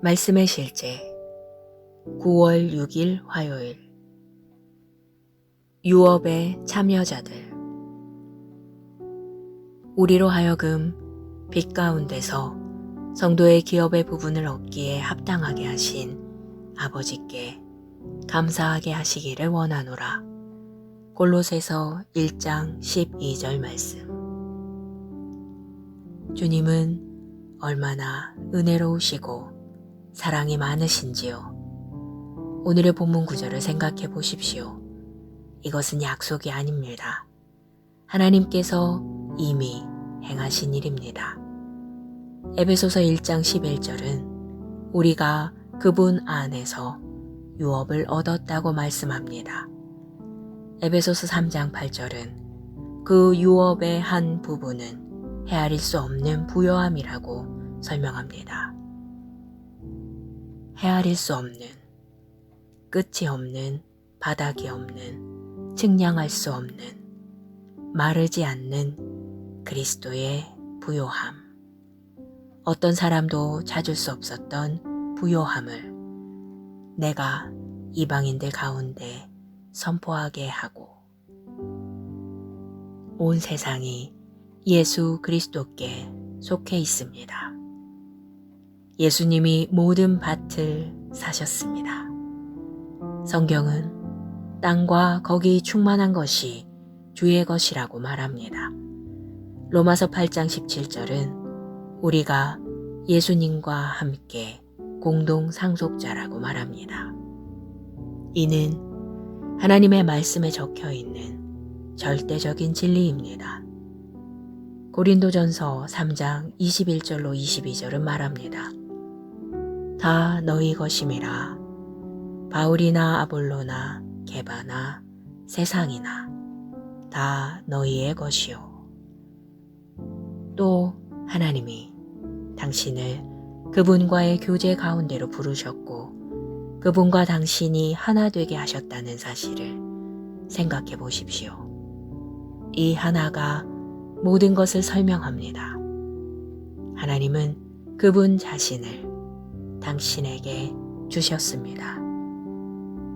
말씀의 실제 9월 6일 화요일 유업의 참여자들 우리로 하여금 빛 가운데서 성도의 기업의 부분을 얻기에 합당하게 하신 아버지께 감사하게 하시기를 원하노라. 골로새서 1장 12절 말씀. 주님은 얼마나 은혜로우시고 사랑이 많으신지요. 오늘의 본문 구절을 생각해 보십시오. 이것은 약속이 아닙니다. 하나님께서 이미 행하신 일입니다. 에베소서 1장 11절은 우리가 그분 안에서 유업을 얻었다고 말씀합니다. 에베소서 3장 8절은 그 유업의 한 부분은 헤아릴 수 없는 부요함이라고 설명합니다. 헤아릴 수 없는, 끝이 없는, 바닥이 없는, 측량할 수 없는, 마르지 않는 그리스도의 부요함. 어떤 사람도 찾을 수 없었던 부요함을 내가 이방인들 가운데 선포하게 하고 온 세상이 예수 그리스도께 속해 있습니다. 예수님이 모든 밭을 사셨습니다. 성경은 땅과 거기 충만한 것이 주의 것이라고 말합니다. 로마서 8장 17절은 우리가 예수님과 함께 공동 상속자라고 말합니다. 이는 하나님의 말씀에 적혀 있는 절대적인 진리입니다. 고린도전서 3장 21절로 22절은 말합니다. 다 너희 것임이라. 바울이나 아볼로나 게바나 세상이나 다 너희의 것이요. 또 하나님이 당신을 그분과의 교제 가운데로 부르셨고 그분과 당신이 하나 되게 하셨다는 사실을 생각해 보십시오. 이 하나가 모든 것을 설명합니다. 하나님은 그분 자신을 당신에게 주셨습니다.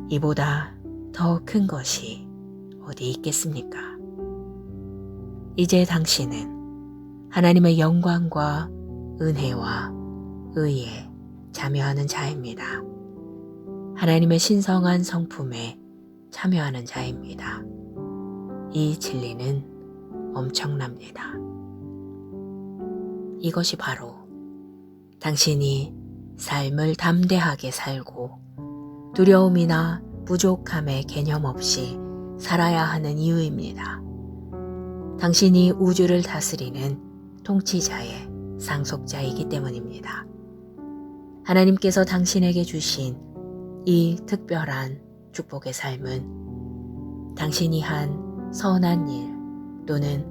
이보다 더 큰 것이 어디 있겠습니까? 이제 당신은 하나님의 영광과 은혜와 의에 참여하는 자입니다. 하나님의 신성한 성품에 참여하는 자입니다. 이 진리는 엄청납니다. 이것이 바로 당신이 삶을 담대하게 살고 두려움이나 부족함의 개념 없이 살아야 하는 이유입니다. 당신이 우주를 다스리는 통치자의 상속자이기 때문입니다. 하나님께서 당신에게 주신 이 특별한 축복의 삶은 당신이 한 선한 일 또는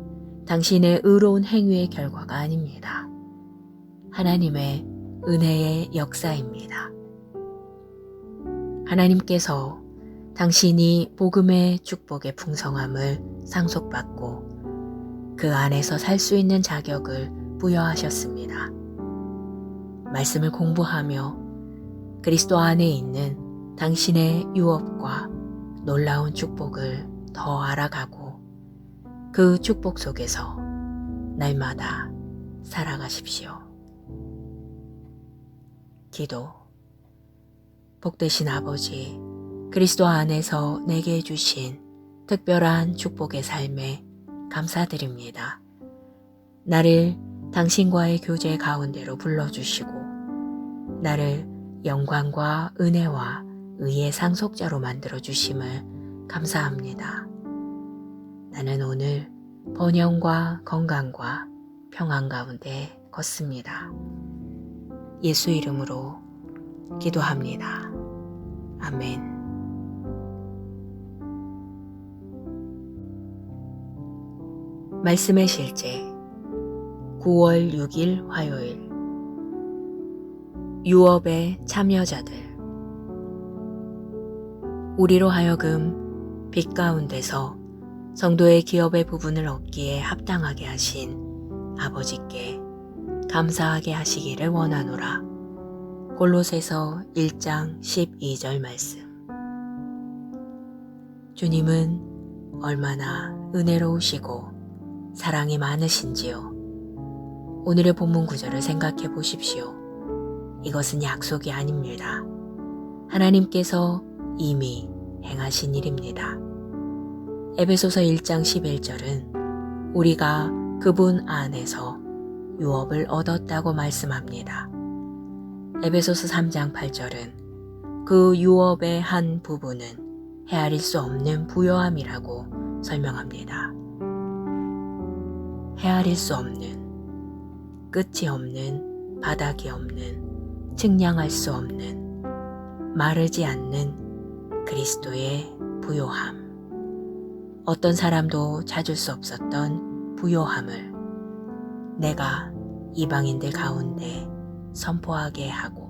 당신의 의로운 행위의 결과가 아닙니다. 하나님의 은혜의 역사입니다. 하나님께서 당신이 복음의 축복의 풍성함을 상속받고 그 안에서 살 수 있는 자격을 부여하셨습니다. 말씀을 공부하며 그리스도 안에 있는 당신의 유업과 놀라운 축복을 더 알아가고 그 축복 속에서 날마다 살아가십시오. 기도. 복되신 아버지, 그리스도 안에서 내게 주신 특별한 축복의 삶에 감사드립니다. 나를 당신과의 교제 가운데로 불러주시고 나를 영광과 은혜와 의의 상속자로 만들어주심을 감사합니다. 나는 오늘 번영과 건강과 평안 가운데 걷습니다. 예수 이름으로 기도합니다. 아멘. 말씀의 실제 9월 6일 화요일 유업의 참여자들 우리로 하여금 빛 가운데서 성도의 기업의 부분을 얻기에 합당하게 하신 아버지께 감사하게 하시기를 원하노라. 골로새서 1장 12절 말씀. 주님은 얼마나 은혜로우시고 사랑이 많으신지요. 오늘의 본문 구절을 생각해 보십시오. 이것은 약속이 아닙니다. 하나님께서 이미 행하신 일입니다. 에베소서 1장 11절은 우리가 그분 안에서 유업을 얻었다고 말씀합니다. 에베소서 3장 8절은 그 유업의 한 부분은 헤아릴 수 없는 부요함이라고 설명합니다. 헤아릴 수 없는, 끝이 없는, 바닥이 없는, 측량할 수 없는, 마르지 않는 그리스도의 부요함. 어떤 사람도 찾을 수 없었던 부요함을 내가 이방인들 가운데 선포하게 하고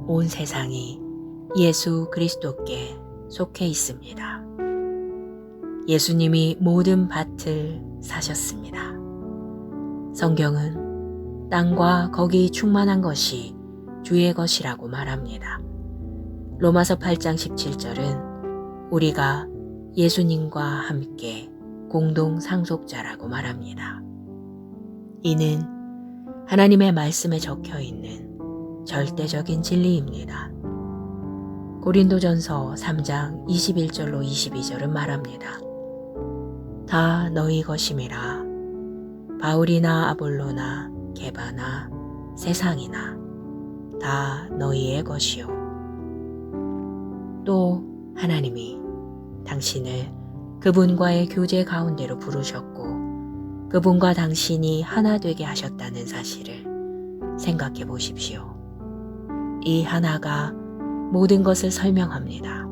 온 세상이 예수 그리스도께 속해 있습니다. 예수님이 모든 밭을 사셨습니다. 성경은 땅과 거기 충만한 것이 주의 것이라고 말합니다. 로마서 8장 17절은 우리가 예수님과 함께 공동 상속자라고 말합니다. 이는 하나님의 말씀에 적혀 있는 절대적인 진리입니다. 고린도전서 3장 21절로 22절은 말합니다. 다 너희 것임이라. 바울이나 아볼로나 게바나 세상이나 다 너희의 것이요. 또 하나님이 당신을 그분과의 교제 가운데로 부르셨고 그분과 당신이 하나 되게 하셨다는 사실을 생각해 보십시오. 이 하나가 모든 것을 설명합니다.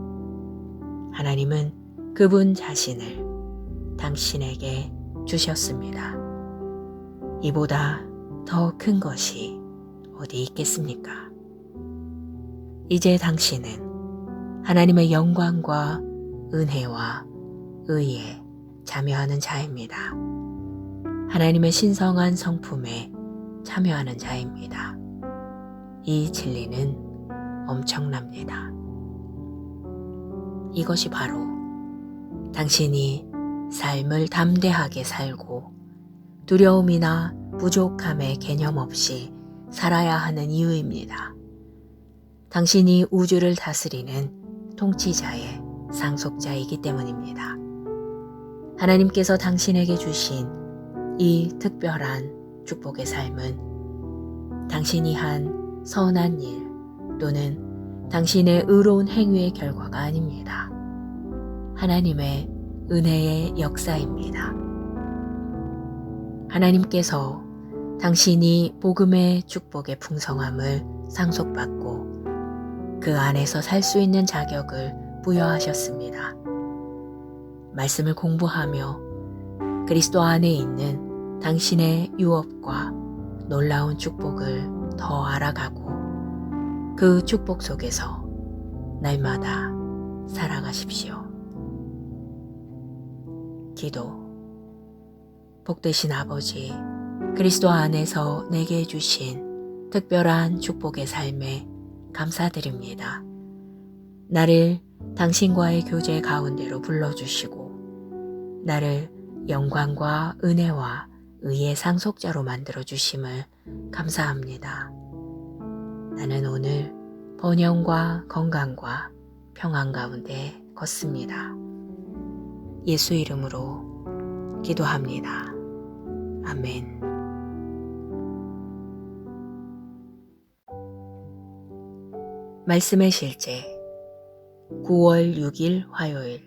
하나님은 그분 자신을 당신에게 주셨습니다. 이보다 더 큰 것이 어디 있겠습니까? 이제 당신은 하나님의 영광과 은혜와 의에 참여하는 자입니다. 하나님의 신성한 성품에 참여하는 자입니다. 이 진리는 엄청납니다. 이것이 바로 당신이 삶을 담대하게 살고 두려움이나 부족함의 개념 없이 살아야 하는 이유입니다. 당신이 우주를 다스리는 통치자의 상속자이기 때문입니다. 하나님께서 당신에게 주신 이 특별한 축복의 삶은 당신이 한 선한 일 또는 당신의 의로운 행위의 결과가 아닙니다. 하나님의 은혜의 역사입니다. 하나님께서 당신이 복음의 축복의 풍성함을 상속받고 그 안에서 살 수 있는 자격을 부여하셨습니다. 말씀을 공부하며 그리스도 안에 있는 당신의 유업과 놀라운 축복을 더 알아가고 그 축복 속에서 날마다 살아가십시오. 기도. 복되신 아버지, 그리스도 안에서 내게 주신 특별한 축복의 삶에 감사드립니다. 나를 당신과의 교제 가운데로 불러주시고 나를 영광과 은혜와 의의 상속자로 만들어주심을 감사합니다. 나는 오늘 번영과 건강과 평안 가운데 걷습니다. 예수 이름으로 기도합니다. 아멘. 말씀의 실제 9월 6일 화요일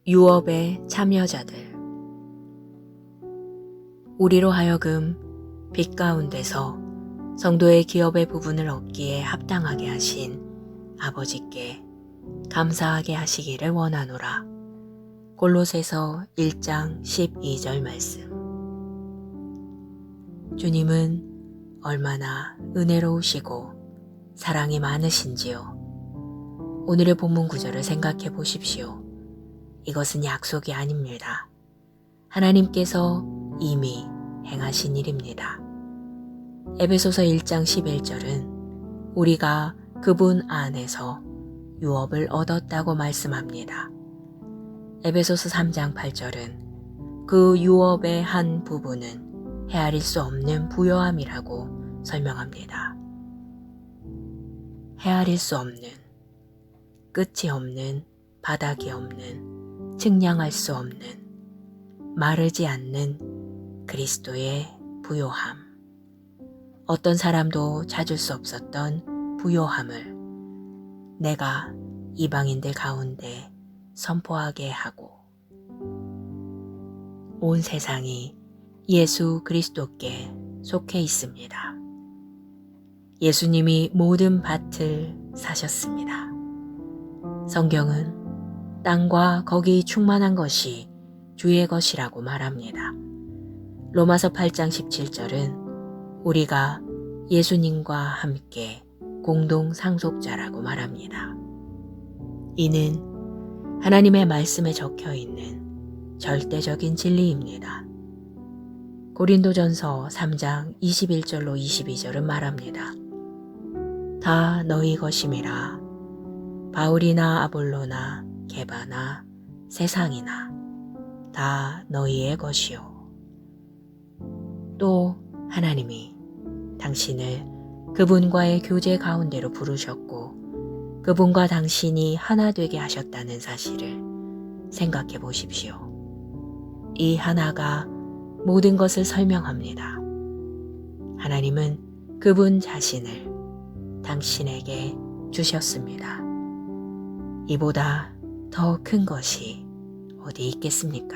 유업의 참여자들 우리로 하여금 빛 가운데서 성도의 기업의 부분을 얻기에 합당하게 하신 아버지께 감사하게 하시기를 원하노라. 골로새서 1장 12절 말씀. 주님은 얼마나 은혜로우시고 사랑이 많으신지요. 오늘의 본문 구절을 생각해 보십시오. 이것은 약속이 아닙니다. 하나님께서 이미 행하신 일입니다. 에베소서 1장 11절은 우리가 그분 안에서 유업을 얻었다고 말씀합니다. 에베소서 3장 8절은 그 유업의 한 부분은 헤아릴 수 없는 부요함이라고 설명합니다. 헤아릴 수 없는, 끝이 없는, 바닥이 없는, 측량할 수 없는, 마르지 않는 그리스도의 부요함. 어떤 사람도 찾을 수 없었던 부요함을 내가 이방인들 가운데 선포하게 하고 온 세상이 예수 그리스도께 속해 있습니다. 예수님이 모든 밭을 사셨습니다. 성경은 땅과 거기 충만한 것이 주의 것이라고 말합니다. 로마서 8장 17절은 우리가 예수님과 함께 공동 상속자라고 말합니다. 이는 하나님의 말씀에 적혀 있는 절대적인 진리입니다. 고린도전서 3장 21절로 22절은 말합니다. 다 너희 것임이라. 바울이나 아볼로나 게바나 세상이나 다 너희의 것이요. 또 하나님이 당신을 그분과의 교제 가운데로 부르셨고 그분과 당신이 하나 되게 하셨다는 사실을 생각해 보십시오. 이 하나가 모든 것을 설명합니다. 하나님은 그분 자신을 당신에게 주셨습니다. 이보다 더 큰 것이 어디 있겠습니까?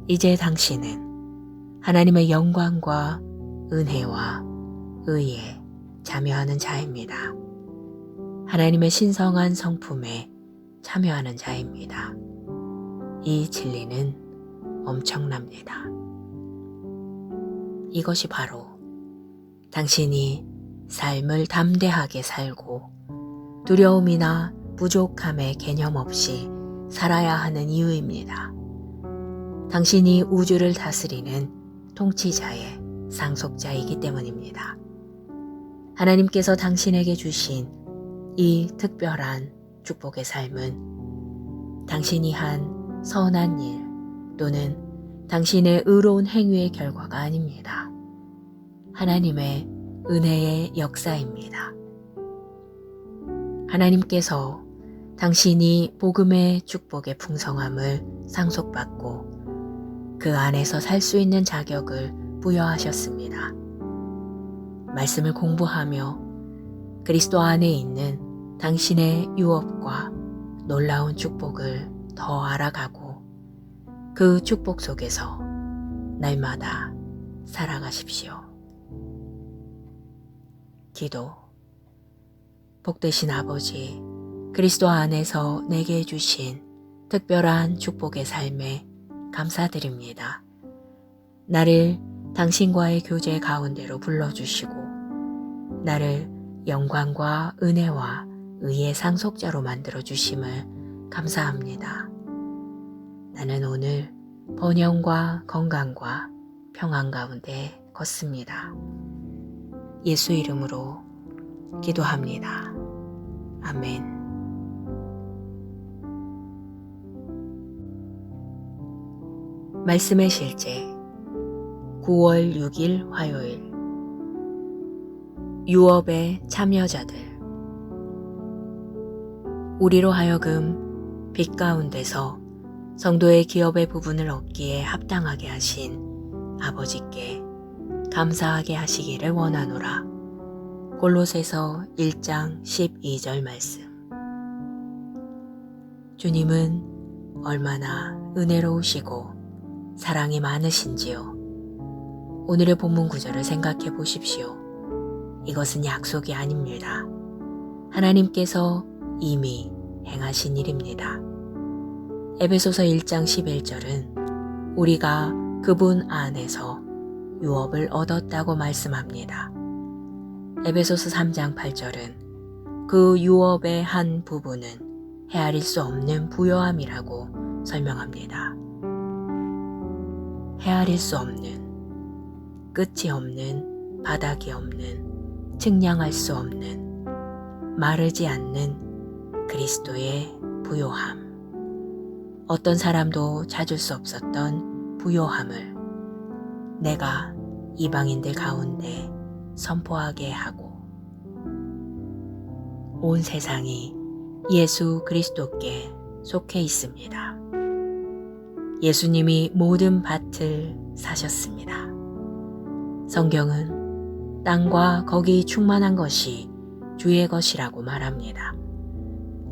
이제 당신은 하나님의 영광과 은혜와 의에 참여하는 자입니다. 하나님의 신성한 성품에 참여하는 자입니다. 이 진리는 엄청납니다. 이것이 바로 당신이 삶을 담대하게 살고 두려움이나 부족함의 개념 없이 살아야 하는 이유입니다. 당신이 우주를 다스리는 통치자의 상속자이기 때문입니다. 하나님께서 당신에게 주신 이 특별한 축복의 삶은 당신이 한 선한 일 또는 당신의 의로운 행위의 결과가 아닙니다. 하나님의 은혜의 역사입니다. 하나님께서 당신이 복음의 축복의 풍성함을 상속받고 그 안에서 살 수 있는 자격을 부여하셨습니다. 말씀을 공부하며 그리스도 안에 있는 당신의 유업과 놀라운 축복을 더 알아가고 그 축복 속에서 날마다 살아가십시오. 기도. 복되신 아버지, 그리스도 안에서 내게 주신 특별한 축복의 삶에 감사드립니다. 나를 당신과의 교제 가운데로 불러주시고 나를 영광과 은혜와 의의 상속자로 만들어주심을 감사합니다. 나는 오늘 번영과 건강과 평안 가운데 걷습니다. 예수 이름으로 기도합니다. 아멘. 말씀의 실제 9월 6일 화요일 유업의 참여자들 우리로 하여금 빛 가운데서 성도의 기업의 부분을 얻기에 합당하게 하신 아버지께 감사하게 하시기를 원하노라. 골로새서 1장 12절 말씀. 주님은 얼마나 은혜로우시고 사랑이 많으신지요. 오늘의 본문 구절을 생각해 보십시오. 이것은 약속이 아닙니다. 하나님께서 이미 행하신 일입니다. 에베소서 1장 11절은 우리가 그분 안에서 유업을 얻었다고 말씀합니다. 에베소서 3장 8절은 그 유업의 한 부분은 헤아릴 수 없는 부요함이라고 설명합니다. 헤아릴 수 없는, 끝이 없는, 바닥이 없는, 측량할 수 없는, 마르지 않는 그리스도의 부요함. 어떤 사람도 찾을 수 없었던 부요함을 내가 이방인들 가운데 선포하게 하고 온 세상이 예수 그리스도께 속해 있습니다. 예수님이 모든 밭을 사셨습니다. 성경은 땅과 거기 충만한 것이 주의 것이라고 말합니다.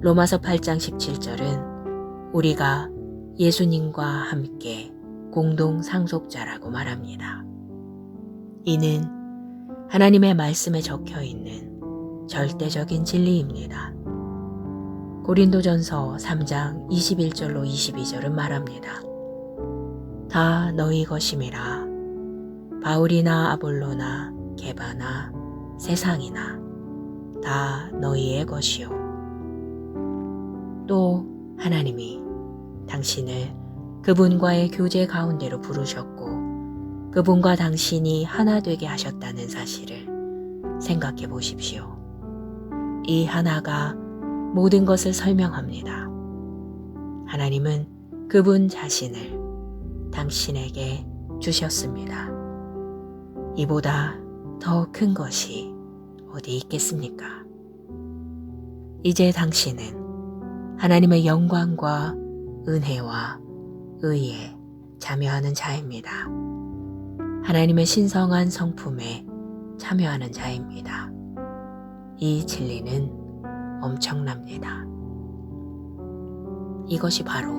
로마서 8장 17절은 우리가 예수님과 함께 공동 상속자라고 말합니다. 이는 하나님의 말씀에 적혀 있는 절대적인 진리입니다. 고린도전서 3장 21절로 22절은 말합니다. 다 너희 것임이라. 바울이나 아볼로나 게바나 세상이나 다 너희의 것이요. 또 하나님이 당신을 그분과의 교제 가운데로 부르셨고 그분과 당신이 하나 되게 하셨다는 사실을 생각해 보십시오. 이 하나가 모든 것을 설명합니다. 하나님은 그분 자신을 당신에게 주셨습니다. 이보다 더 큰 것이 어디 있겠습니까? 이제 당신은 하나님의 영광과 은혜와 의에 참여하는 자입니다. 하나님의 신성한 성품에 참여하는 자입니다. 이 진리는 엄청납니다. 이것이 바로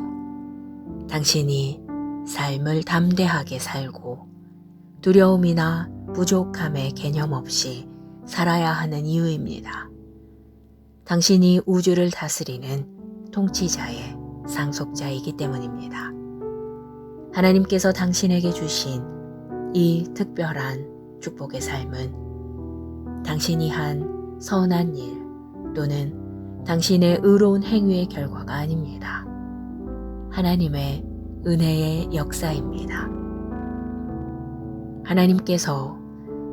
당신이 삶을 담대하게 살고 두려움이나 부족함의 개념 없이 살아야 하는 이유입니다. 당신이 우주를 다스리는 통치자의 상속자이기 때문입니다. 하나님께서 당신에게 주신 이 특별한 축복의 삶은 당신이 한 선한 일 또는 당신의 의로운 행위의 결과가 아닙니다. 하나님의 은혜의 역사입니다. 하나님께서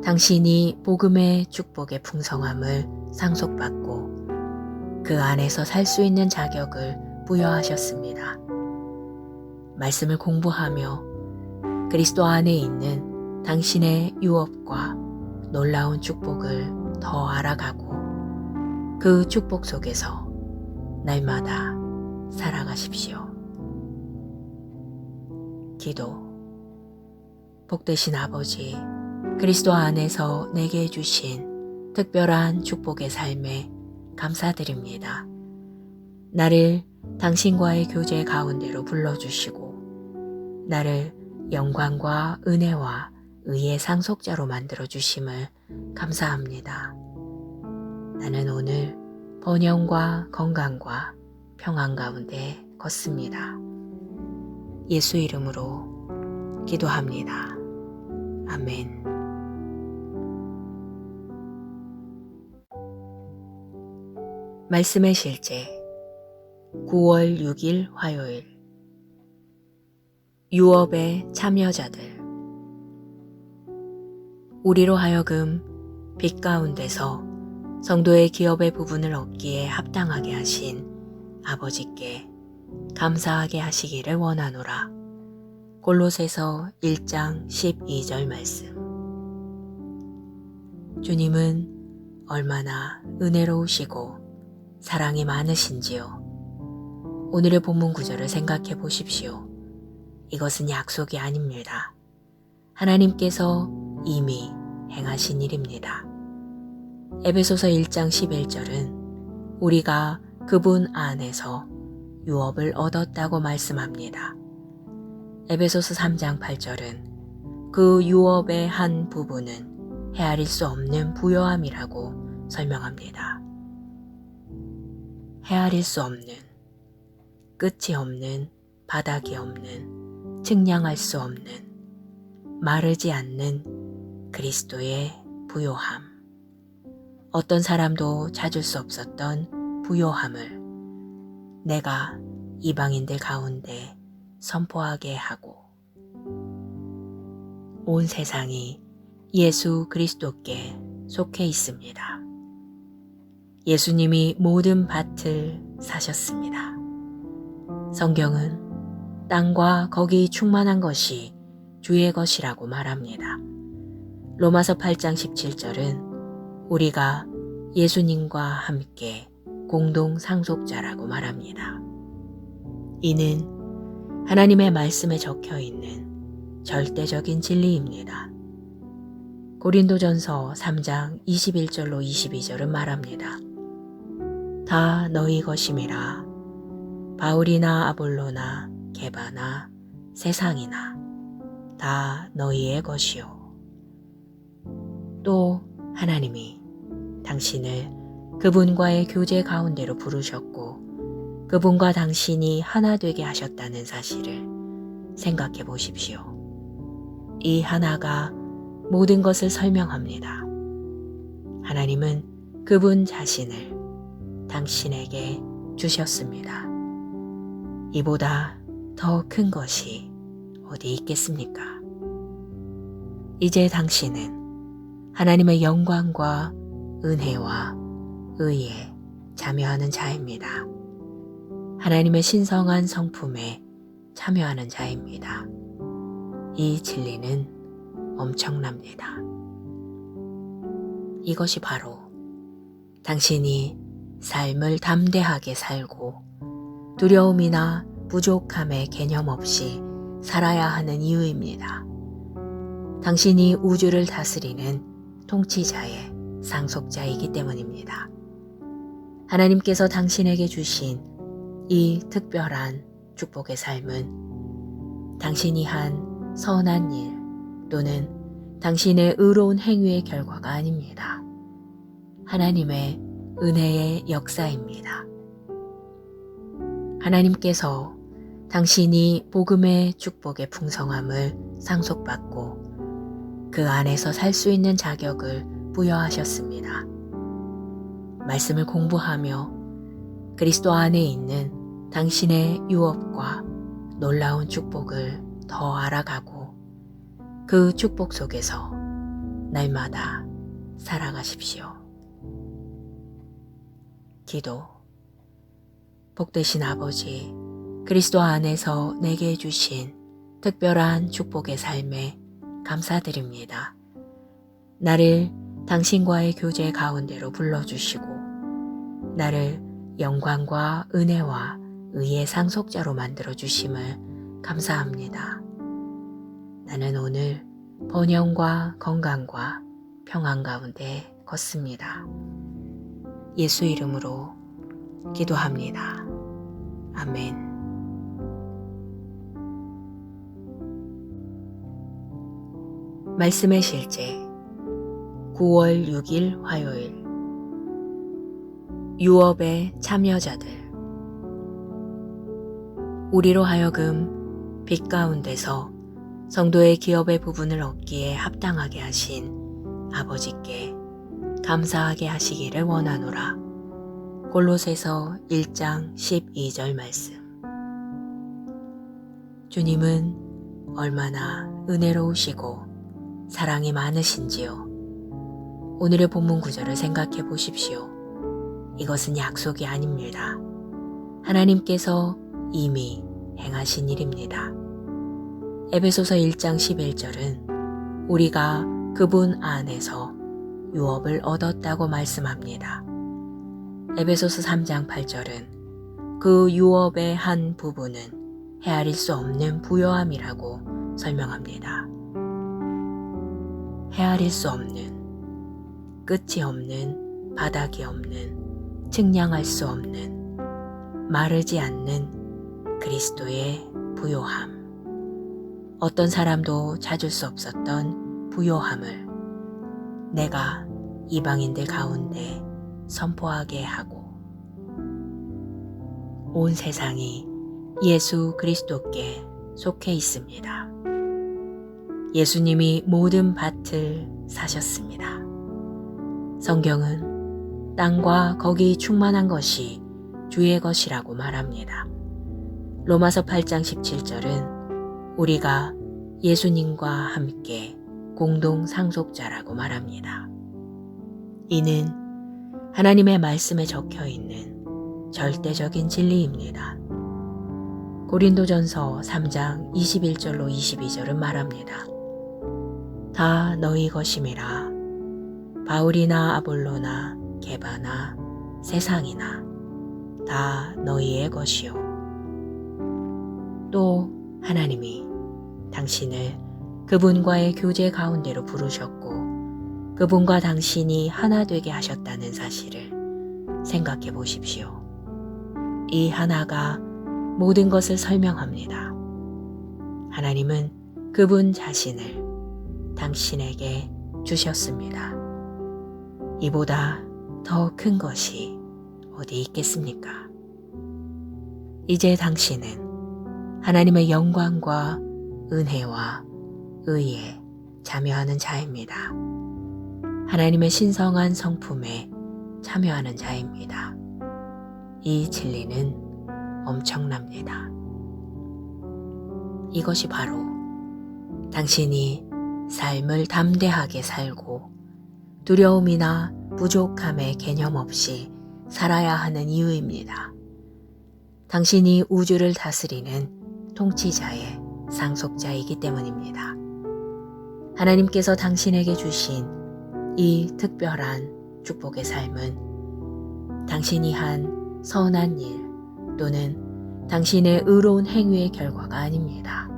당신이 복음의 축복의 풍성함을 상속받고 그 안에서 살 수 있는 자격을 부여하셨습니다. 말씀을 공부하며 그리스도 안에 있는 당신의 유업과 놀라운 축복을 더 알아가고 그 축복 속에서 날마다 살아가십시오. 기도. 복되신 아버지, 그리스도 안에서 내게 주신 특별한 축복의 삶에 감사드립니다. 나를 당신과의 교제 가운데로 불러주시고 나를 영광과 은혜와 의의 상속자로 만들어주심을 감사합니다. 나는 오늘 번영과 건강과 평안 가운데 걷습니다. 예수 이름으로 기도합니다. 아멘. 말씀의 실제 9월 6일 화요일 유업의 참여자들 우리로 하여금 빛 가운데서 성도의 기업의 부분을 얻기에 합당하게 하신 아버지께 감사하게 하시기를 원하노라. 골로새서 1장 12절 말씀. 주님은 얼마나 은혜로우시고 사랑이 많으신지요. 오늘의 본문 구절을 생각해 보십시오. 이것은 약속이 아닙니다. 하나님께서 이미 행하신 일입니다. 에베소서 1장 11절은 우리가 그분 안에서 유업을 얻었다고 말씀합니다. 에베소서 3장 8절은 그 유업의 한 부분은 헤아릴 수 없는 부요함이라고 설명합니다. 헤아릴 수 없는, 끝이 없는, 바닥이 없는, 측량할 수 없는, 마르지 않는 그리스도의 부요함. 어떤 사람도 찾을 수 없었던 부요함을 내가 이방인들 가운데 선포하게 하고 온 세상이 예수 그리스도께 속해 있습니다. 예수님이 모든 밭을 사셨습니다. 성경은 땅과 거기 충만한 것이 주의 것이라고 말합니다. 로마서 8장 17절은 우리가 예수님과 함께 공동 상속자라고 말합니다. 이는 하나님의 말씀에 적혀 있는 절대적인 진리입니다. 고린도전서 3장 21절로 22절은 말합니다. 다 너희 것임이라. 바울이나 아볼로나 게바나 세상이나 다 너희의 것이요. 또 하나님이 당신을 그분과의 교제 가운데로 부르셨고 그분과 당신이 하나 되게 하셨다는 사실을 생각해 보십시오. 이 하나가 모든 것을 설명합니다. 하나님은 그분 자신을 당신에게 주셨습니다. 이보다 더 큰 것이 어디 있겠습니까? 이제 당신은 하나님의 영광과 은혜와 의에 참여하는 자입니다. 하나님의 신성한 성품에 참여하는 자입니다. 이 진리는 엄청납니다. 이것이 바로 당신이 삶을 담대하게 살고 두려움이나 부족함의 개념 없이 살아야 하는 이유입니다. 당신이 우주를 다스리는 통치자의 상속자이기 때문입니다. 하나님께서 당신에게 주신 이 특별한 축복의 삶은 당신이 한 선한 일 또는 당신의 의로운 행위의 결과가 아닙니다. 하나님의 은혜의 역사입니다. 하나님께서 당신이 복음의 축복의 풍성함을 상속받고 그 안에서 살 수 있는 자격을 부여하셨습니다. 말씀을 공부하며 그리스도 안에 있는 당신의 유업과 놀라운 축복을 더 알아가고 그 축복 속에서 날마다 살아가십시오. 기도. 복되신 아버지, 그리스도 안에서 내게 주신 특별한 축복의 삶에 감사드립니다. 나를 당신과의 교제 가운데로 불러주시고 나를 영광과 은혜와 의의 상속자로 만들어주심을 감사합니다. 나는 오늘 번영과 건강과 평안 가운데 걷습니다. 예수 이름으로 기도합니다. 아멘. 말씀의 실제 9월 6일 화요일 유업의 참여자들 우리로 하여금 빛 가운데서 성도의 기업의 부분을 얻기에 합당하게 하신 아버지께 감사하게 하시기를 원하노라. 골로새서 1장 12절 말씀. 주님은 얼마나 은혜로우시고 사랑이 많으신지요. 오늘의 본문 구절을 생각해 보십시오. 이것은 약속이 아닙니다. 하나님께서 이미 행하신 일입니다. 에베소서 1장 11절은 우리가 그분 안에서 유업을 얻었다고 말씀합니다. 에베소서 3장 8절은 그 유업의 한 부분은 헤아릴 수 없는 부요함이라고 설명합니다. 헤아릴 수 없는, 끝이 없는, 바닥이 없는, 측량할 수 없는, 마르지 않는 그리스도의 부요함. 어떤 사람도 찾을 수 없었던 부요함을 내가 이방인들 가운데 선포하게 하고 온 세상이 예수 그리스도께 속해 있습니다. 예수님이 모든 밭을 사셨습니다. 성경은 땅과 거기 충만한 것이 주의 것이라고 말합니다. 로마서 8장 17절은 우리가 예수님과 함께 공동 상속자라고 말합니다. 이는 하나님의 말씀에 적혀 있는 절대적인 진리입니다. 고린도전서 3장 21절로 22절은 말합니다. 다 너희 것임이라. 바울이나 아볼로나 게바나 세상이나 다 너희의 것이요. 또 하나님이 당신을 그분과의 교제 가운데로 부르셨고 그분과 당신이 하나 되게 하셨다는 사실을 생각해 보십시오. 이 하나가 모든 것을 설명합니다. 하나님은 그분 자신을 당신에게 주셨습니다. 이보다 더 큰 것이 어디 있겠습니까? 이제 당신은 하나님의 영광과 은혜와 의에 참여하는 자입니다. 하나님의 신성한 성품에 참여하는 자입니다. 이 진리는 엄청납니다. 이것이 바로 당신이 삶을 담대하게 살고 두려움이나 부족함의 개념 없이 살아야 하는 이유입니다. 당신이 우주를 다스리는 통치자의 상속자이기 때문입니다. 하나님께서 당신에게 주신 이 특별한 축복의 삶은 당신이 한 선한 일 또는 당신의 의로운 행위의 결과가 아닙니다.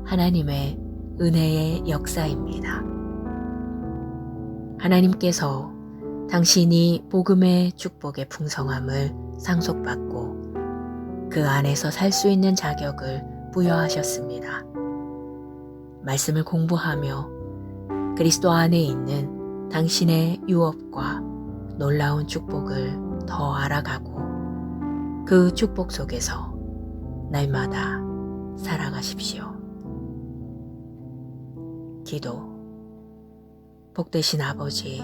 하나님의 은혜의 역사입니다. 하나님께서 당신이 복음의 축복의 풍성함을 상속받고 그 안에서 살 수 있는 자격을 부여하셨습니다. 말씀을 공부하며 그리스도 안에 있는 당신의 유업과 놀라운 축복을 더 알아가고 그 축복 속에서 날마다 살아가십시오. 기도. 복되신 아버지,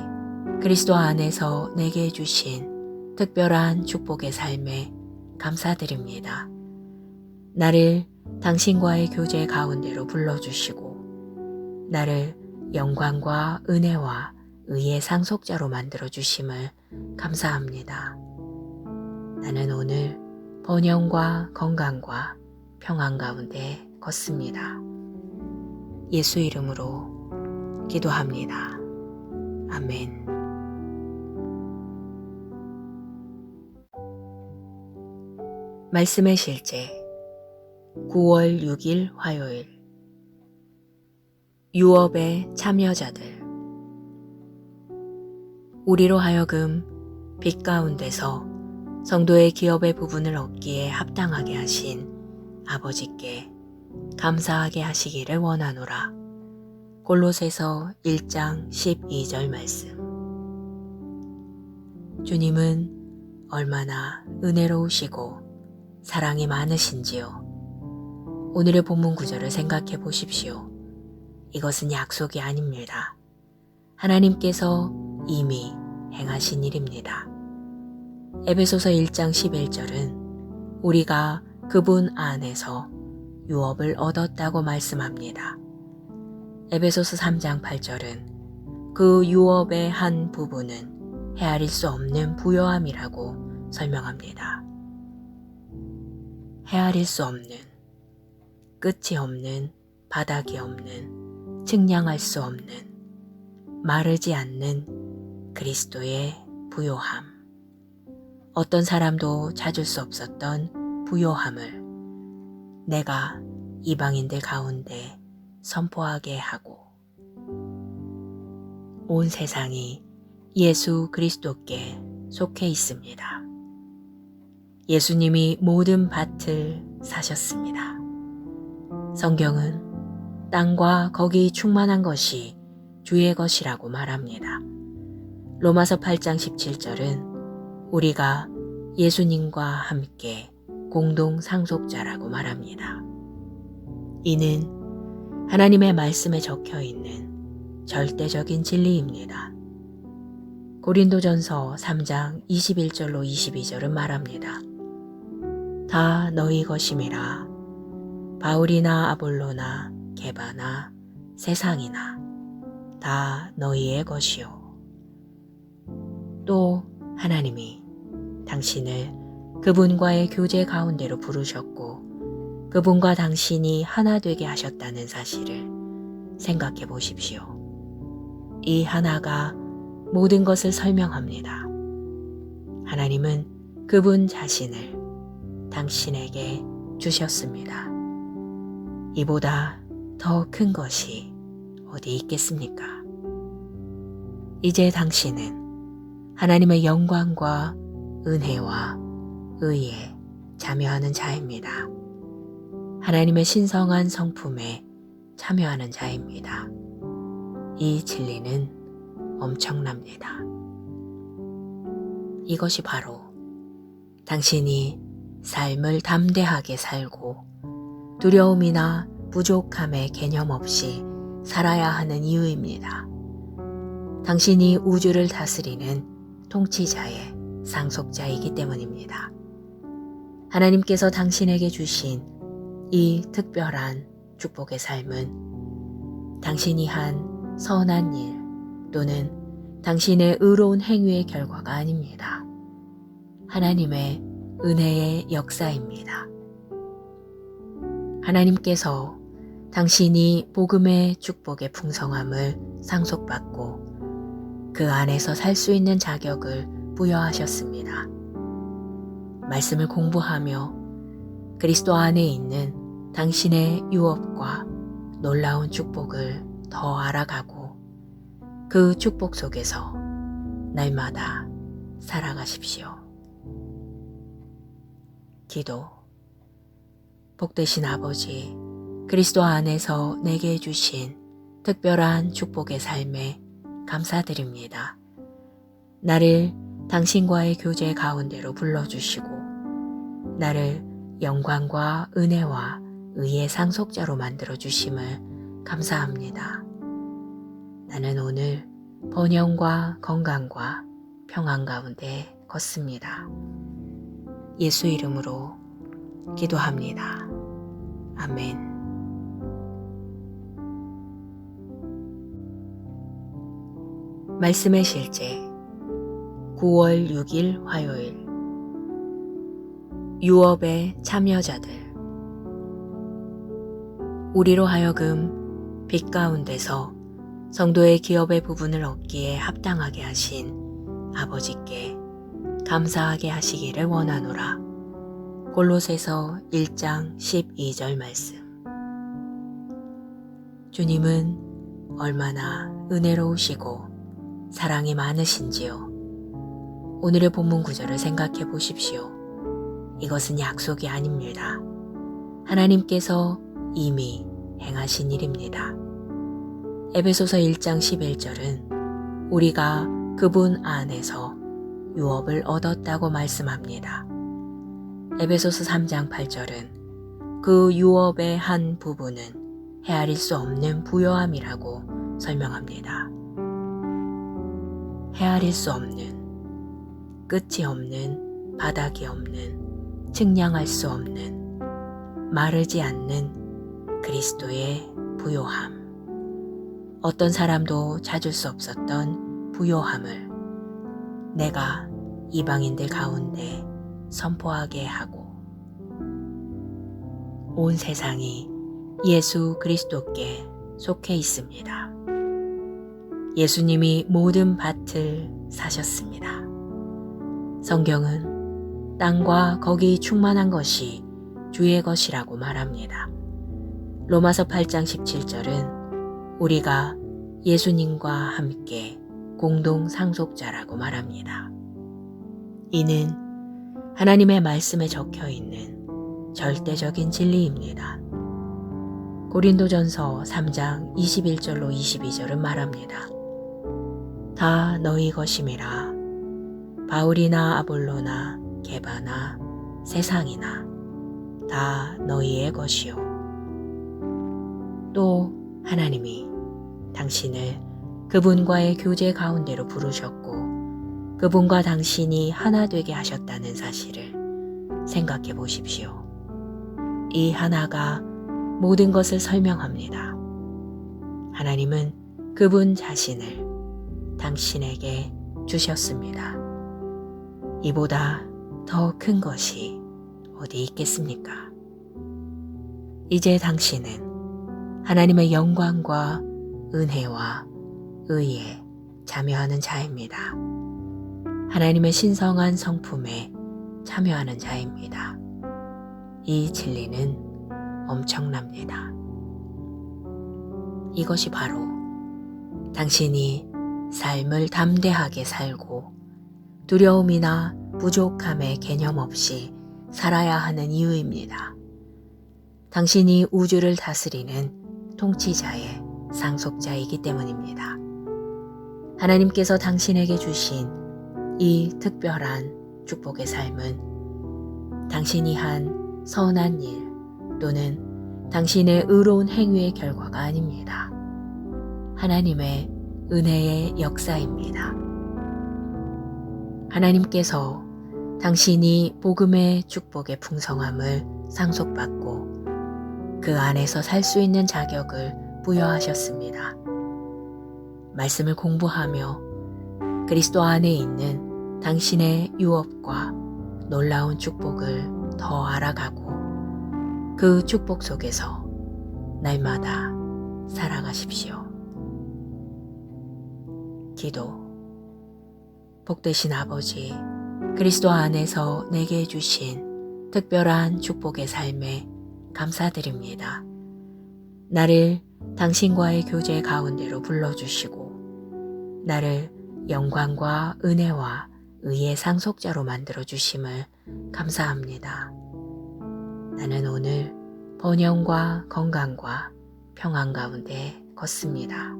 그리스도 안에서 내게 주신 특별한 축복의 삶에 감사드립니다. 나를 당신과의 교제 가운데로 불러주시고 나를 영광과 은혜와 의의 상속자로 만들어주심을 감사합니다. 나는 오늘 번영과 건강과 평안 가운데 걷습니다. 예수 이름으로 기도합니다. 아멘. 말씀의 실제 9월 6일 화요일 유업의 참여자들 우리로 하여금 빛 가운데서 성도의 기업의 부분을 얻기에 합당하게 하신 아버지께 감사하게 하시기를 원하노라. 골로새서 1장 12절 말씀. 주님은 얼마나 은혜로우시고 사랑이 많으신지요. 오늘의 본문 구절을 생각해 보십시오. 이것은 약속이 아닙니다. 하나님께서 이미 행하신 일입니다. 에베소서 1장 11절은 우리가 그분 안에서 유업을 얻었다고 말씀합니다. 에베소서 3장 8절은 그 유업의 한 부분은 헤아릴 수 없는 부요함이라고 설명합니다. 헤아릴 수 없는, 끝이 없는, 바닥이 없는, 측량할 수 없는, 마르지 않는 그리스도의 부요함. 어떤 사람도 찾을 수 없었던 부요함을 내가 이방인들 가운데 선포하게 하고 온 세상이 예수 그리스도께 속해 있습니다. 예수님이 모든 밭을 사셨습니다. 성경은 땅과 거기 충만한 것이 주의 것이라고 말합니다. 로마서 8장 17절은 우리가 예수님과 함께 공동 상속자라고 말합니다. 이는 하나님의 말씀에 적혀 있는 절대적인 진리입니다. 고린도전서 3장 21절로 22절은 말합니다. 다 너희 것임이라. 바울이나 아볼로나 게바나 세상이나 다 너희의 것이요. 또 하나님이 당신을 그분과의 교제 가운데로 부르셨고 그분과 당신이 하나 되게 하셨다는 사실을 생각해 보십시오. 이 하나가 모든 것을 설명합니다. 하나님은 그분 자신을 당신에게 주셨습니다. 이보다 더 큰 것이 어디 있겠습니까? 이제 당신은 하나님의 영광과 은혜와 의에 참여하는 자입니다. 하나님의 신성한 성품에 참여하는 자입니다. 이 진리는 엄청납니다. 이것이 바로 당신이 삶을 담대하게 살고 두려움이나 부족함의 개념 없이 살아야 하는 이유입니다. 당신이 우주를 다스리는 통치자의 상속자이기 때문입니다. 하나님께서 당신에게 주신 이 특별한 축복의 삶은 당신이 한 선한 일 또는 당신의 의로운 행위의 결과가 아닙니다. 하나님의 은혜의 역사입니다. 하나님께서 당신이 복음의 축복의 풍성함을 상속받고 그 안에서 살 수 있는 자격을 부여하셨습니다. 말씀을 공부하며 그리스도 안에 있는 당신의 유업과 놀라운 축복을 더 알아가고 그 축복 속에서 날마다 살아가십시오. 기도. 복되신 아버지, 그리스도 안에서 내게 주신 특별한 축복의 삶에 감사드립니다. 나를 당신과의 교제 가운데로 불러주시고 나를 영광과 은혜와 의의 상속자로 만들어주심을 감사합니다. 나는 오늘 번영과 건강과 평안 가운데 걷습니다. 예수 이름으로 기도합니다. 아멘. 말씀의 실제 9월 6일 화요일 유업의 참여자들 우리로 하여금 빛 가운데서 성도의 기업의 부분을 얻기에 합당하게 하신 아버지께 감사하게 하시기를 원하노라. 골로새서 1장 12절 말씀. 주님은 얼마나 은혜로우시고 사랑이 많으신지요. 오늘의 본문 구절을 생각해 보십시오. 이것은 약속이 아닙니다. 하나님께서 이미 행하신 일입니다. 에베소서 1장 11절은 우리가 그분 안에서 유업을 얻었다고 말씀합니다. 에베소서 3장 8절은 그 유업의 한 부분은 헤아릴 수 없는 부요함이라고 설명합니다. 헤아릴 수 없는, 끝이 없는, 바닥이 없는, 측량할 수 없는, 마르지 않는 그리스도의 부요함. 어떤 사람도 찾을 수 없었던 부요함을 내가 이방인들 가운데 선포하게 하고 온 세상이 예수 그리스도께 속해 있습니다. 예수님이 모든 밭을 사셨습니다. 성경은 땅과 거기 충만한 것이 주의 것이라고 말합니다. 로마서 8장 17절은 우리가 예수님과 함께 공동 상속자라고 말합니다. 이는 하나님의 말씀에 적혀 있는 절대적인 진리입니다. 고린도전서 3장 21절로 22절은 말합니다. 다 너희 것임이라. 바울이나 아볼로나 게바나 세상이나 다 너희의 것이요. 또 하나님이 당신을 그분과의 교제 가운데로 부르셨고 그분과 당신이 하나 되게 하셨다는 사실을 생각해 보십시오. 이 하나가 모든 것을 설명합니다. 하나님은 그분 자신을 당신에게 주셨습니다. 이보다 더 큰 것이 어디 있겠습니까? 이제 당신은 하나님의 영광과 은혜와 의에 참여하는 자입니다. 하나님의 신성한 성품에 참여하는 자입니다. 이 진리는 엄청납니다. 이것이 바로 당신이 삶을 담대하게 살고 두려움이나 부족함의 개념 없이 살아야 하는 이유입니다. 당신이 우주를 다스리는 통치자의 상속자이기 때문입니다. 하나님께서 당신에게 주신 이 특별한 축복의 삶은 당신이 한 선한 일 또는 당신의 의로운 행위의 결과가 아닙니다. 하나님의 은혜의 역사입니다. 하나님께서 당신이 복음의 축복의 풍성함을 상속받고 그 안에서 살 수 있는 자격을 부여하셨습니다. 말씀을 공부하며 그리스도 안에 있는 당신의 유업과 놀라운 축복을 더 알아가고 그 축복 속에서 날마다 살아가십시오. 기도. 복되신 아버지, 그리스도 안에서 내게 주신 특별한 축복의 삶에 감사드립니다. 나를 당신과의 교제 가운데로 불러주시고 나를 영광과 은혜와 의의 상속자로 만들어주심을 감사합니다. 나는 오늘 번영과 건강과 평안 가운데 걷습니다.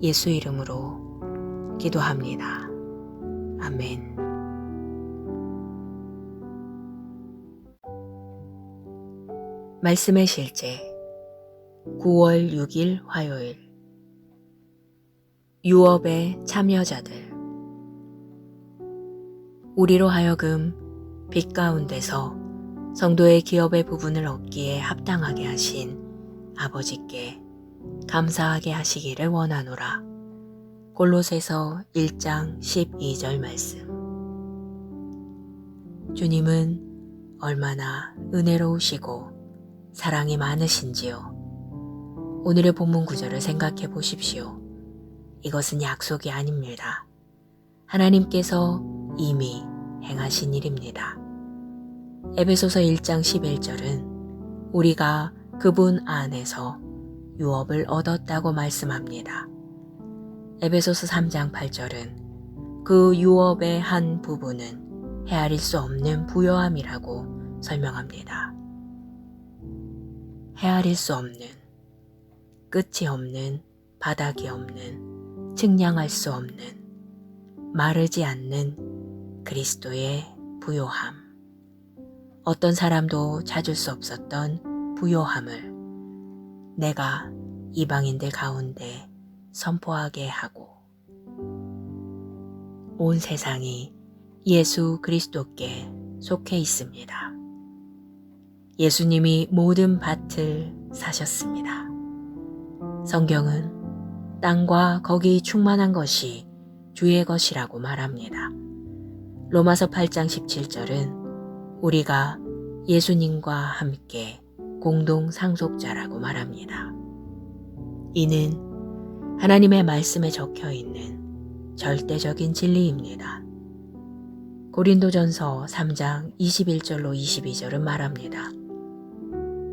예수 이름으로 기도합니다. 아멘. 말씀의 실제 9월 6일 화요일 유업의 참여자들 우리로 하여금 빛 가운데서 성도의 기업의 부분을 얻기에 합당하게 하신 아버지께 감사하게 하시기를 원하노라. 골로새서 1장 12절 말씀. 주님은 얼마나 은혜로우시고 사랑이 많으신지요. 오늘의 본문 구절을 생각해 보십시오. 이것은 약속이 아닙니다. 하나님께서 이미 행하신 일입니다. 에베소서 1장 11절은 우리가 그분 안에서 유업을 얻었다고 말씀합니다. 에베소서 3장 8절은 그 유업의 한 부분은 헤아릴 수 없는 부요함이라고 설명합니다. 헤아릴 수 없는, 끝이 없는, 바닥이 없는, 측량할 수 없는, 마르지 않는 그리스도의 부요함. 어떤 사람도 찾을 수 없었던 부요함을 내가 이방인들 가운데 선포하게 하고 온 세상이 예수 그리스도께 속해 있습니다. 예수님이 모든 밭을 사셨습니다. 성경은 땅과 거기 충만한 것이 주의 것이라고 말합니다. 로마서 8장 17절은 우리가 예수님과 함께 공동 상속자라고 말합니다. 이는 하나님의 말씀에 적혀 있는 절대적인 진리입니다. 고린도전서 3장 21절로 22절은 말합니다.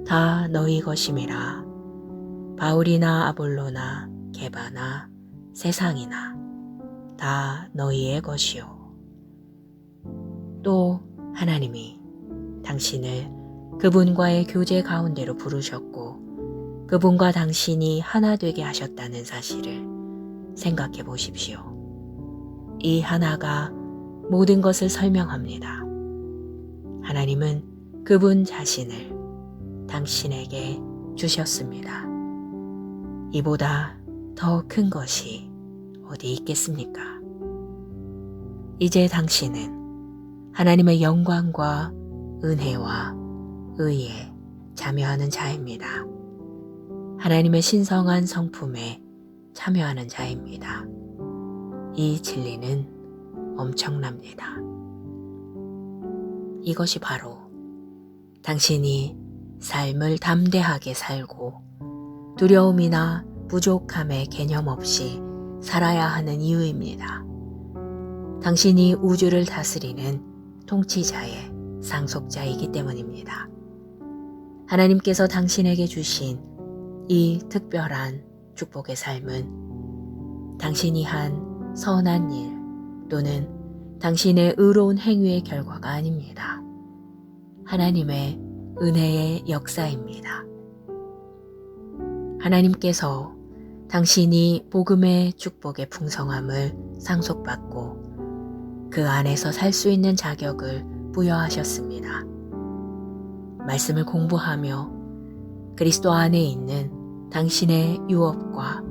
다 너희 것임이라. 바울이나 아볼로나 게바나 세상이나 다 너희의 것이요. 또 하나님이 당신을 그분과의 교제 가운데로 부르셨고 그분과 당신이 하나 되게 하셨다는 사실을 생각해 보십시오. 이 하나가 모든 것을 설명합니다. 하나님은 그분 자신을 당신에게 주셨습니다. 이보다 더 큰 것이 어디 있겠습니까? 이제 당신은 하나님의 영광과 은혜와 의에 참여하는 자입니다. 하나님의 신성한 성품에 참여하는 자입니다. 이 진리는 엄청납니다. 이것이 바로 당신이 삶을 담대하게 살고 두려움이나 부족함의 개념 없이 살아야 하는 이유입니다. 당신이 우주를 다스리는 통치자의 상속자이기 때문입니다. 하나님께서 당신에게 주신 이 특별한 축복의 삶은 당신이 한 선한 일 또는 당신의 의로운 행위의 결과가 아닙니다. 하나님의 은혜의 역사입니다. 하나님께서 당신이 복음의 축복의 풍성함을 상속받고 그 안에서 살 수 있는 자격을 부여하셨습니다. 말씀을 공부하며 그리스도 안에 있는 당신의 유업과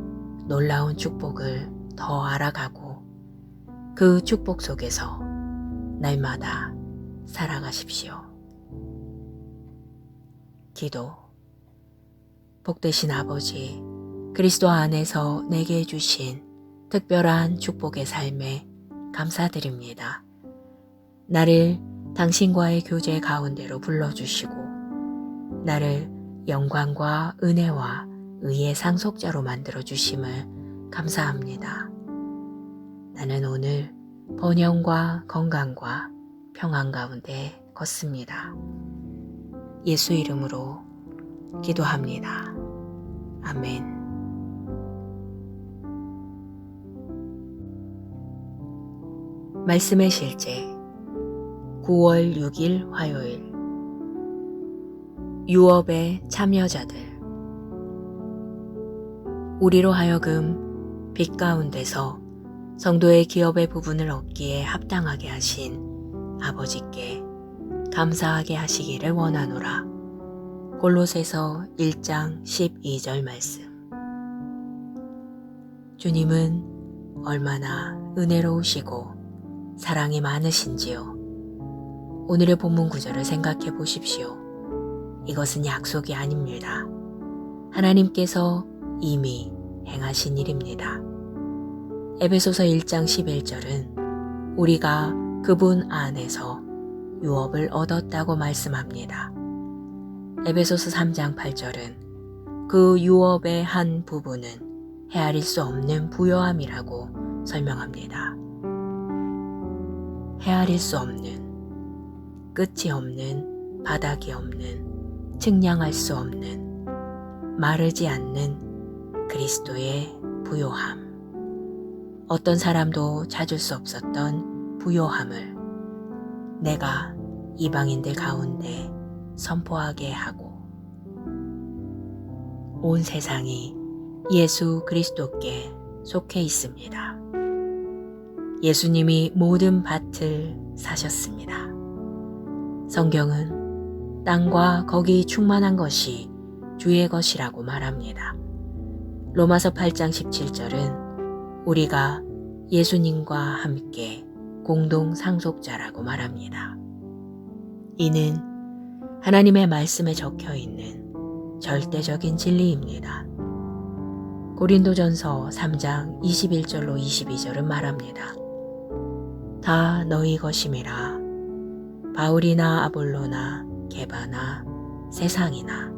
놀라운 축복을 더 알아가고 그 축복 속에서 날마다 살아가십시오. 기도. 복되신 아버지, 그리스도 안에서 내게 주신 특별한 축복의 삶에 감사드립니다. 나를 당신과의 교제 가운데로 불러주시고 나를 영광과 은혜와 의의 상속자로 만들어주심을 감사합니다. 나는 오늘 번영과 건강과 평안 가운데 걷습니다. 예수 이름으로 기도합니다. 아멘. 말씀의 실제 9월 6일 화요일 유업의 참여자들 우리로 하여금 빛 가운데서 성도의 기업의 부분을 얻기에 합당하게 하신 아버지께 감사하게 하시기를 원하노라. 골로새서 1장 12절 말씀. 주님은 얼마나 은혜로우시고 사랑이 많으신지요. 오늘의 본문 구절을 생각해 보십시오. 이것은 약속이 아닙니다. 하나님께서 이미 행하신 일입니다. 에베소서 1장 11절은 우리가 그분 안에서 유업을 얻었다고 말씀합니다. 에베소서 3장 8절은 그 유업의 한 부분은 헤아릴 수 없는 부요함이라고 설명합니다. 헤아릴 수 없는, 끝이 없는, 바닥이 없는, 측량할 수 없는, 마르지 않는 그리스도의 부요함. 어떤 사람도 찾을 수 없었던 부요함을 내가 이방인들 가운데 선포하게 하고 온 세상이 예수 그리스도께 속해 있습니다. 예수님이 모든 밭을 사셨습니다. 성경은 땅과 거기 충만한 것이 주의 것이라고 말합니다. 로마서 8장 17절은 우리가 예수님과 함께 공동 상속자라고 말합니다. 이는 하나님의 말씀에 적혀 있는 절대적인 진리입니다. 고린도전서 3장 21절로 22절은 말합니다. 다 너희 것임이라. 바울이나 아볼로나 게바나 세상이나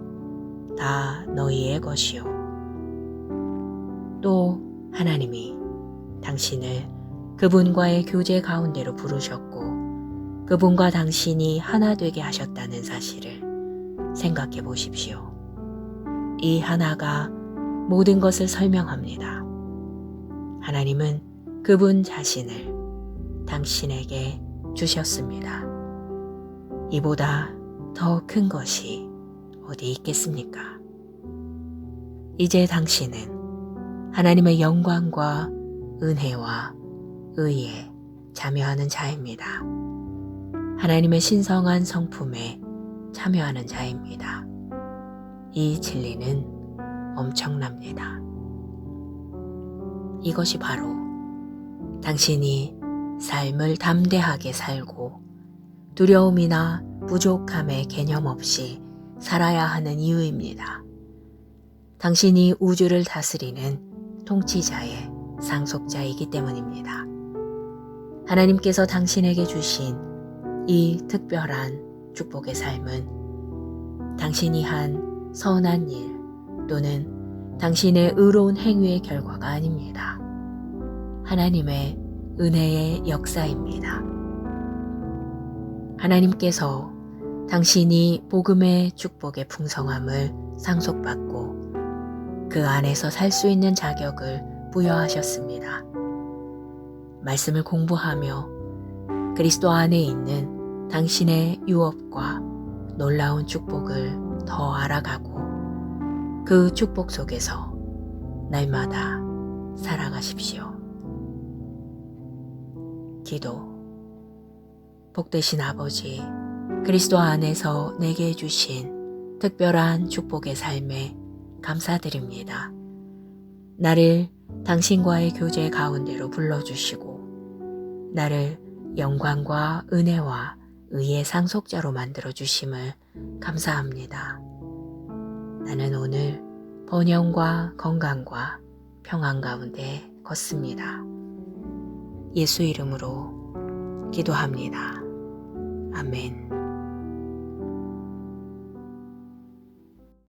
다 너희의 것이요. 또 하나님이 당신을 그분과의 교제 가운데로 부르셨고 그분과 당신이 하나 되게 하셨다는 사실을 생각해 보십시오. 이 하나가 모든 것을 설명합니다. 하나님은 그분 자신을 당신에게 주셨습니다. 이보다 더 큰 것이 어디 있겠습니까? 이제 당신은 하나님의 영광과 은혜와 의에 참여하는 자입니다. 하나님의 신성한 성품에 참여하는 자입니다. 이 진리는 엄청납니다. 이것이 바로 당신이 삶을 담대하게 살고 두려움이나 부족함의 개념 없이 살아야 하는 이유입니다. 당신이 우주를 다스리는 통치자의 상속자이기 때문입니다. 하나님께서 당신에게 주신 이 특별한 축복의 삶은 당신이 한 선한 일 또는 당신의 의로운 행위의 결과가 아닙니다. 하나님의 은혜의 역사입니다. 하나님께서 당신이 복음의 축복의 풍성함을 상속받고 그 안에서 살 수 있는 자격을 부여하셨습니다. 말씀을 공부하며 그리스도 안에 있는 당신의 유업과 놀라운 축복을 더 알아가고 그 축복 속에서 날마다 살아가십시오. 기도. 복되신 아버지, 그리스도 안에서 내게 주신 특별한 축복의 삶에 감사드립니다. 나를 당신과의 교제 가운데로 불러주시고 나를 영광과 은혜와 의의 상속자로 만들어주심을 감사합니다. 나는 오늘 번영과 건강과 평안 가운데 걷습니다. 예수 이름으로 기도합니다. 아멘.